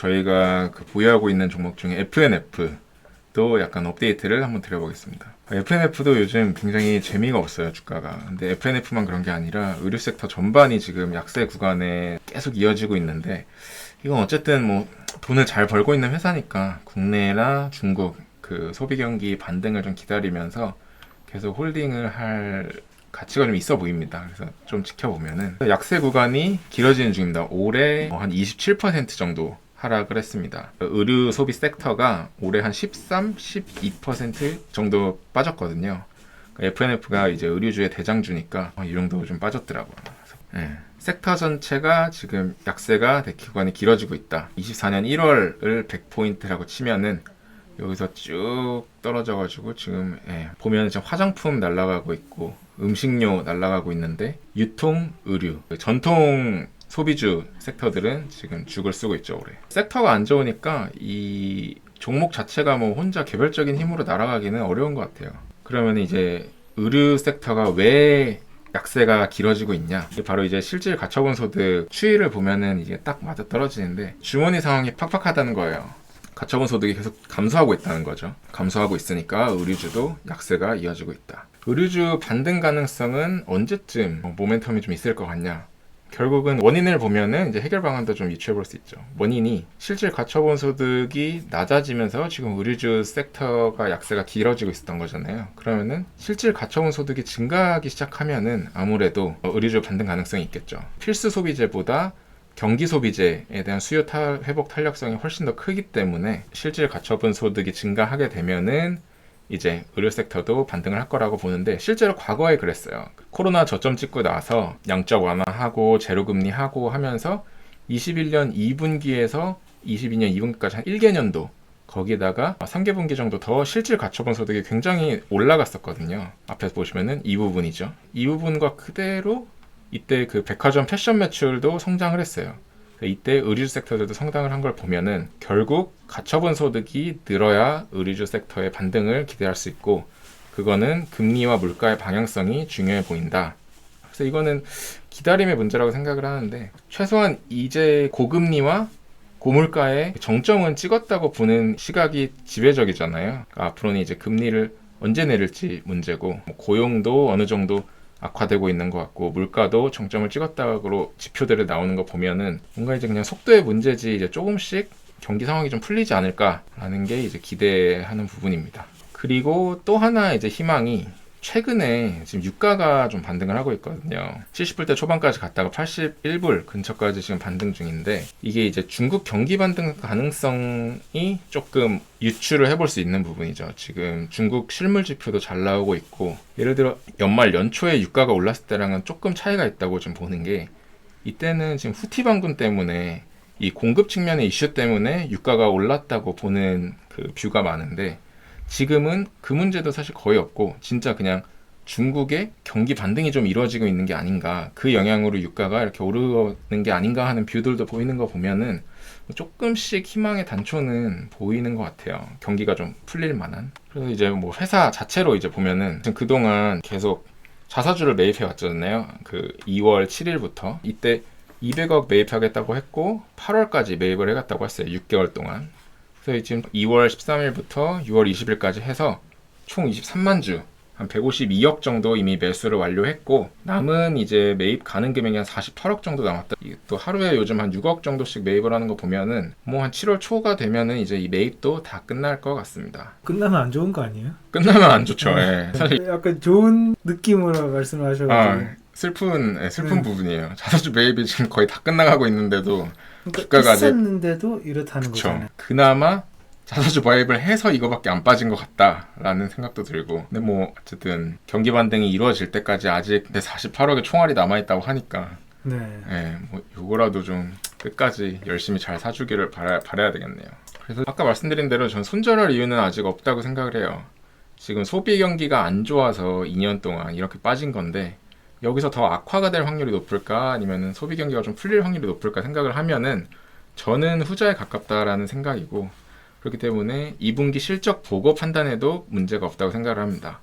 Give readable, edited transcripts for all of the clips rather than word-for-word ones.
저희가 보유하고 있는 종목 중에 FNF도 약간 업데이트를 한번 드려보겠습니다. FNF도 요즘 굉장히 재미가 없어요, 주가가. 근데 FNF만 그런 게 아니라 의류 섹터 전반이 지금 약세 구간에 계속 이어지고 있는데, 이건 어쨌든 뭐 돈을 잘 벌고 있는 회사니까 국내나 중국 소비 경기 반등을 좀 기다리면서 계속 홀딩을 할 가치가 좀 있어 보입니다. 그래서 좀 지켜보면은 약세 구간이 길어지는 중입니다. 올해 한 27% 정도 하락을 했습니다. 의류 소비 섹터가 올해 한 13, 12% 정도 빠졌거든요. FNF가 이제 의류주의 대장주니까 이 정도 좀 빠졌더라고요. 그래서, 섹터 전체가 지금 약세가 기간이 길어지고 있다. 24년 1월을 100포인트라고 치면은 여기서 쭉 떨어져가지고 지금 보면 지금 화장품 날아가고 있고 음식료 날아가고 있는데 유통, 의류, 전통 소비주 섹터들은 지금 죽을 쓰고 있죠. 올해 섹터가 안 좋으니까 이 종목 자체가 뭐 혼자 개별적인 힘으로 날아가기는 어려운 것 같아요. 그러면 이제 의류 섹터가 왜 약세가 길어지고 있냐? 바로 이제 실질 가처분 소득 추이를 보면은 이게 딱 맞아 떨어지는데 주머니 상황이 팍팍하다는 거예요. 가처분 소득이 계속 감소하고 있다는 거죠. 감소하고 있으니까 의류주도 약세가 이어지고 있다. 의류주 반등 가능성은 언제쯤 모멘텀이 좀 있을 것 같냐? 결국은 원인을 보면은 이제 해결 방안도 좀 유추해 볼 수 있죠. 원인이 실질 가처분 소득이 낮아지면서 지금 의류주 섹터가 약세가 길어지고 있었던 거잖아요. 그러면은 실질 가처분 소득이 증가하기 시작하면은 아무래도 의류주 반등 가능성이 있겠죠. 필수 소비재보다 경기 소비재에 대한 수요 회복 탄력성이 훨씬 더 크기 때문에 실질 가처분 소득이 증가하게 되면은 이제 의료 섹터도 반등을 할 거라고 보는데 실제로 과거에 그랬어요. 코로나 저점 찍고 나서 양적 완화하고 제로금리 하고 하면서 21년 2분기에서 22년 2분기까지 한 1개년도 거기다가 3개분기 정도 더 실질 가처분 소득이 굉장히 올라갔었거든요. 앞에서 보시면은 이 부분이죠. 이 부분과 그대로 이때 백화점 패션 매출도 성장을 했어요. 이때 의류주 섹터들도 성장을 한 걸 보면은 결국 가처분 소득이 늘어야 의류주 섹터의 반등을 기대할 수 있고 그거는 금리와 물가의 방향성이 중요해 보인다. 그래서 이거는 기다림의 문제라고 생각을 하는데 최소한 이제 고금리와 고물가의 정점은 찍었다고 보는 시각이 지배적이잖아요. 그러니까 앞으로는 이제 금리를 언제 내릴지 문제고 고용도 어느 정도 악화되고 있는 것 같고 물가도 정점을 찍었다고 지표들이 나오는 거 보면은 뭔가 이제 그냥 속도의 문제지 이제 조금씩 경기 상황이 좀 풀리지 않을까라는 게 이제 기대하는 부분입니다. 그리고 또 하나 이제 희망이 최근에 지금 유가가 좀 반등을 하고 있거든요. 70불대 초반까지 갔다가 81불 근처까지 지금 반등 중인데 이게 이제 중국 경기 반등 가능성이 조금 유추를 해볼 수 있는 부분이죠. 지금 중국 실물 지표도 잘 나오고 있고 예를 들어 연말 연초에 유가가 올랐을 때랑은 조금 차이가 있다고 좀 보는 게 이때는 지금 후티 반군 때문에 이 공급 측면의 이슈 때문에 유가가 올랐다고 보는 뷰가 많은데 지금은 그 문제도 사실 거의 없고 진짜 그냥 중국의 경기 반등이 좀 이루어지고 있는 게 아닌가 그 영향으로 유가가 이렇게 오르는 게 아닌가 하는 뷰들도 보이는 거 보면은 조금씩 희망의 단초는 보이는 것 같아요. 경기가 좀 풀릴 만한. 그래서 이제 뭐 회사 자체로 이제 보면은 그동안 계속 자사주를 매입해 왔잖아요. 2월 7일부터 이때 200억 매입하겠다고 했고 8월까지 매입을 해갔다고 했어요. 6개월 동안. 그래서 지금 2월 13일부터 6월 20일까지 해서 총 23만 주, 한 152억 정도 이미 매수를 완료했고 남은 이제 매입 가능 금액이 한 48억 정도 남았다. 또 하루에 요즘 한 6억 정도씩 매입을 하는 거 보면은 뭐 한 7월 초가 되면은 이제 이 매입도 다 끝날 것 같습니다. 끝나면 안 좋은 거 아니에요? 끝나면 안 좋죠. 사실 약간 좋은 느낌으로 말씀하셔가지고 슬픈 부분이에요. 자사주 매입이 지금 거의 다 끝나가고 있는데도 그러니까 주가가 있었는데도 이렇다는 거잖아요. 그나마 자사주 매입을 해서 이거밖에 안 빠진 것 같다라는 생각도 들고 근데 뭐 어쨌든 경기 반등이 이루어질 때까지 아직 48억의 총알이 남아있다고 하니까 뭐 요거라도 좀 끝까지 열심히 잘 사주기를 바라야 되겠네요. 그래서 아까 말씀드린 대로 전 손절할 이유는 아직 없다고 생각을 해요. 지금 소비 경기가 안 좋아서 2년 동안 이렇게 빠진 건데 여기서 더 악화가 될 확률이 높을까 아니면 소비 경기가 좀 풀릴 확률이 높을까 생각을 하면은 저는 후자에 가깝다라는 생각이고 그렇기 때문에 2분기 실적 보고 판단해도 문제가 없다고 생각을 합니다.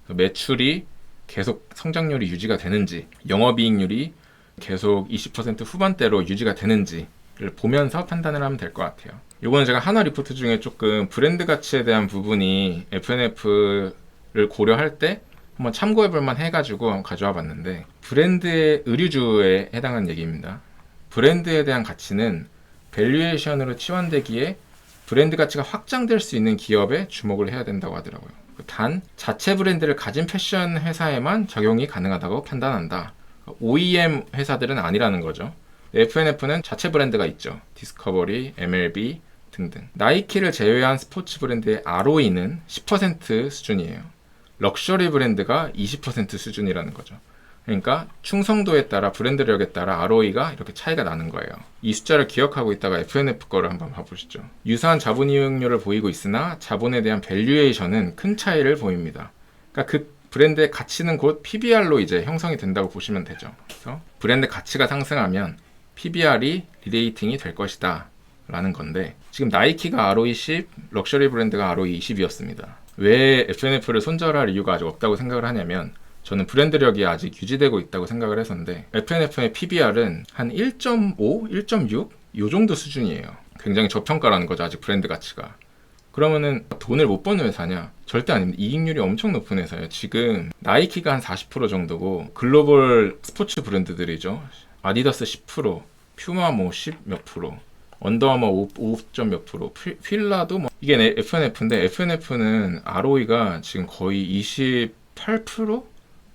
매출이 계속 성장률이 유지가 되는지 영업이익률이 계속 20% 후반대로 유지가 되는지 보면서 판단을 하면 될 것 같아요. 이거는 제가 하나 리포트 중에 조금 브랜드 가치에 대한 부분이 FNF를 고려할 때 한번 참고해볼 만 해가지고 한번 가져와 봤는데, 브랜드의 의류주에 해당하는 얘기입니다. 브랜드에 대한 가치는 밸류에이션으로 치환되기에 브랜드 가치가 확장될 수 있는 기업에 주목을 해야 된다고 하더라고요. 단 자체 브랜드를 가진 패션 회사에만 적용이 가능하다고 판단한다. OEM 회사들은 아니라는 거죠. FNF는 자체 브랜드가 있죠. 디스커버리, MLB 등등. 나이키를 제외한 스포츠 브랜드의 ROE는 10% 수준이에요. 럭셔리 브랜드가 20% 수준이라는 거죠. 그러니까 충성도에 따라, 브랜드력에 따라 ROE가 이렇게 차이가 나는 거예요. 이 숫자를 기억하고 있다가 FNF 거를 한번 봐보시죠. 유사한 자본 이용률을 보이고 있으나 자본에 대한 밸류에이션은 큰 차이를 보입니다. 그러니까 그 브랜드의 가치는 곧 PBR로 이제 형성이 된다고 보시면 되죠. 그래서 브랜드 가치가 상승하면 PBR이 리레이팅이 될 것이다 라는 건데, 지금 나이키가 ROE 10, 럭셔리 브랜드가 ROE 20이었습니다. 왜 FNF를 손절할 이유가 아직 없다고 생각을 하냐면, 저는 브랜드력이 아직 유지되고 있다고 생각을 해서인데, FNF의 PBR은 한 1.5, 1.6? 요 정도 수준이에요. 굉장히 저평가라는 거죠, 아직 브랜드 가치가. 그러면은 돈을 못 버는 회사냐? 절대 아닙니다. 이익률이 엄청 높은 회사예요. 지금 나이키가 한 40% 정도고, 글로벌 스포츠 브랜드들이죠. 아디다스 10%, 퓨마 뭐 10 몇 프로, 언더아머 5점 몇 프로, 필라도 뭐, 이게 FNF인데, FNF는 ROE가 지금 거의 28%?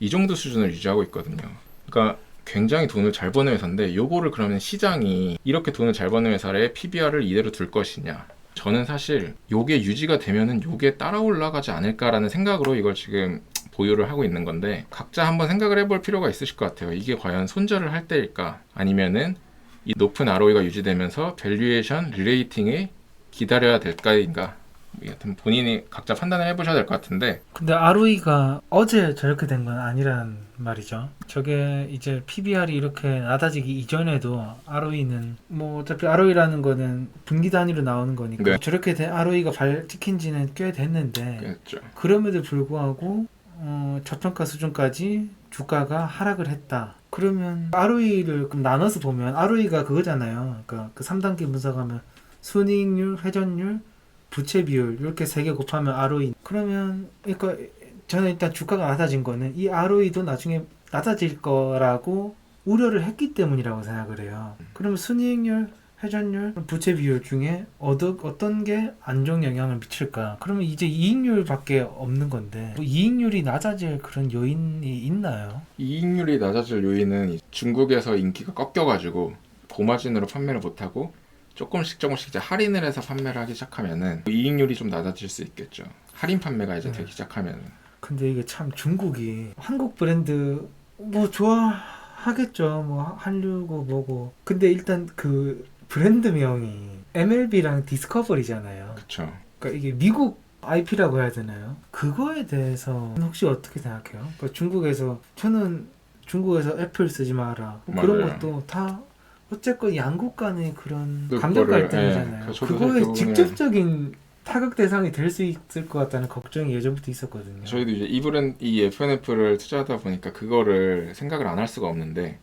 이 정도 수준을 유지하고 있거든요. 그러니까 굉장히 돈을 잘 버는 회사인데, 요거를 그러면 시장이 이렇게 돈을 잘 버는 회사의 PBR을 이대로 둘 것이냐? 저는 사실 요게 유지가 되면은 요게 따라 올라가지 않을까라는 생각으로 이걸 지금 보유를 하고 있는 건데, 각자 한번 생각을 해볼 필요가 있으실 것 같아요. 이게 과연 손절을 할 때일까? 아니면은 이 높은 ROE가 유지되면서 밸류에이션 리레이팅을 기다려야 될까인가? 여튼 본인이 각자 판단을 해보셔야 될 것 같은데, 근데 ROE가 어제 저렇게 된 건 아니란 말이죠. 저게 이제 PBR이 이렇게 낮아지기 이전에도 ROE는 뭐 어차피 ROE라는 거는 분기 단위로 나오는 거니까 네. 저렇게 된 ROE가 찍힌 지는 꽤 됐는데, 그렇죠. 그럼에도 불구하고 저평가 수준까지 주가가 하락을 했다. 그러면 ROE를 그럼 나눠서 보면 ROE가 그거잖아요. 그러니까 그 3단계 분석하면 순이익률, 회전율, 부채 비율 이렇게 3개 곱하면 ROE. 그러면 그러니까 저는 일단 주가가 낮아진 거는 이 ROE도 나중에 낮아질 거라고 우려를 했기 때문이라고 생각을 해요. 그러면 순이익률, 회전율, 부채 비율 중에 어떤 게 안 좋은 영향을 미칠까? 그러면 이제 이익률밖에 없는 건데, 뭐 이익률이 낮아질 그런 요인이 있나요? 이익률이 낮아질 요인은 중국에서 인기가 꺾여가지고 고마진으로 판매를 못하고 조금씩 이제 할인을 해서 판매를 하기 시작하면은 이익률이 좀 낮아질 수 있겠죠. 할인 판매가 이제 되기 시작하면은. 근데 이게 참 중국이 한국 브랜드 뭐 좋아하겠죠. 뭐 한류고 뭐고. 근데 일단 그 브랜드명이 MLB랑 디스커버리잖아요. 그쵸. 그러니까 이게 미국 IP라고 해야 되나요? 그거에 대해서 혹시 어떻게 생각해요? 그러니까 저는 중국에서 애플 쓰지 마라. 뭐 그런 맞아요. 것도 다 어쨌건 양국 간의 그런 그거를, 감정 갈등이잖아요. 예, 저도 그거에 그 부분에- 직접적인 타격 대상이 될 수 있을 것 같다는 걱정이 예전부터 있었거든요. 저희도 이제 이 FNF를 투자하다 보니까 그거를 생각을 안 할 수가 없는데,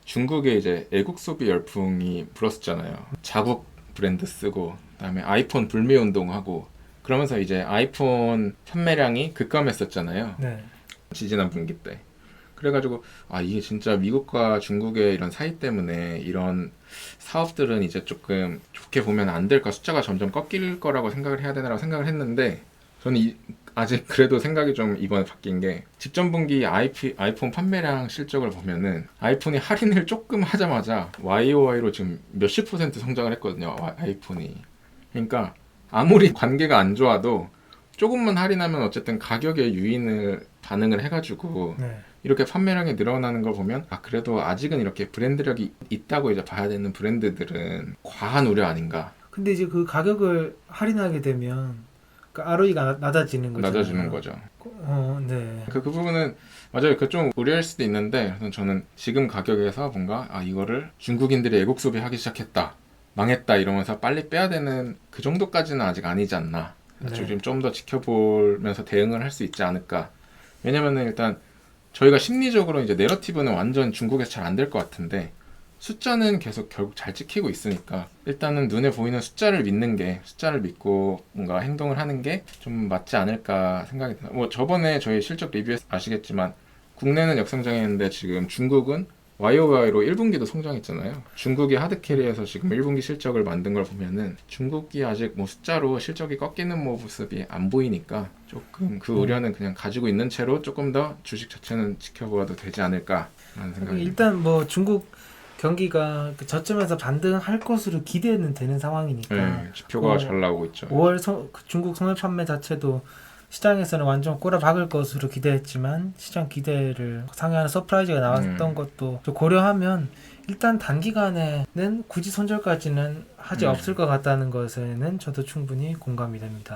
중국에 이제 애국 소비 열풍이 불었었잖아요. 자국 브랜드 쓰고, 그다음에 아이폰 불매 운동하고, 그러면서 이제 아이폰 판매량이 급감했었잖아요. 네. 지지난 분기 때. 그래가지고 이게 진짜 미국과 중국의 이런 사이 때문에 이런 사업들은 이제 조금 좋게 보면 안 될까, 숫자가 점점 꺾일 거라고 생각을 해야 되나라고 생각을 했는데, 저는 아직 그래도 생각이 좀 이번에 바뀐 게, 직전 분기 아이폰 판매량 실적을 보면은 아이폰이 할인을 조금 하자마자 YOY로 지금 몇십 % 성장을 했거든요. 아이폰이. 그러니까 아무리 관계가 안 좋아도 조금만 할인하면 어쨌든 가격에 반응을 해가지고 네. 이렇게 판매량이 늘어나는 걸 보면, 그래도 아직은 이렇게 브랜드력이 있다고 이제 봐야 되는 브랜드들은 과한 우려 아닌가. 근데 이제 그 가격을 할인하게 되면 그 ROE가 낮아지는 거죠. 낮아지는 거죠. 네. 그 부분은 맞아요. 그 좀 우려일 수도 있는데, 저는 지금 가격에서 뭔가 이거를 중국인들이 애국 소비하기 시작했다, 망했다 이러면서 빨리 빼야 되는 그 정도까지는 아직 아니지 않나. 네. 좀 더 지켜보면서 대응을 할 수 있지 않을까. 왜냐면은 일단 저희가 심리적으로 이제 내러티브는 완전 중국에서 잘 안 될 것 같은데, 숫자는 계속 결국 잘 찍히고 있으니까 일단은 눈에 보이는 숫자를 믿는 게 숫자를 믿고 뭔가 행동을 하는 게 좀 맞지 않을까 생각이 듭니다. 뭐 저번에 저희 실적 리뷰에서 아시겠지만 국내는 역성장했는데 지금 중국은 YOY로 1분기도 성장했잖아요. 중국이 하드캐리에서 지금 1분기 실적을 만든 걸 보면은 중국이 아직 뭐 숫자로 실적이 꺾이는 모습이 안 보이니까 조금 그 우려는 그냥 가지고 있는 채로 조금 더 주식 자체는 지켜보아도 되지 않을까라는 생각이 일단 뭐 중국 경기가 그 저점에서 반등할 것으로 기대는 되는 상황이니까 네, 지표가 어, 잘 나오고 있죠. 5월 그 중국 소매 판매 자체도 시장에서는 완전 꼬라박을 것으로 기대했지만 시장 기대를 상회하는 서프라이즈가 나왔던 것도 좀 고려하면 일단 단기간에는 굳이 손절까지는 하지 없을 것 같다는 것에는 저도 충분히 공감이 됩니다.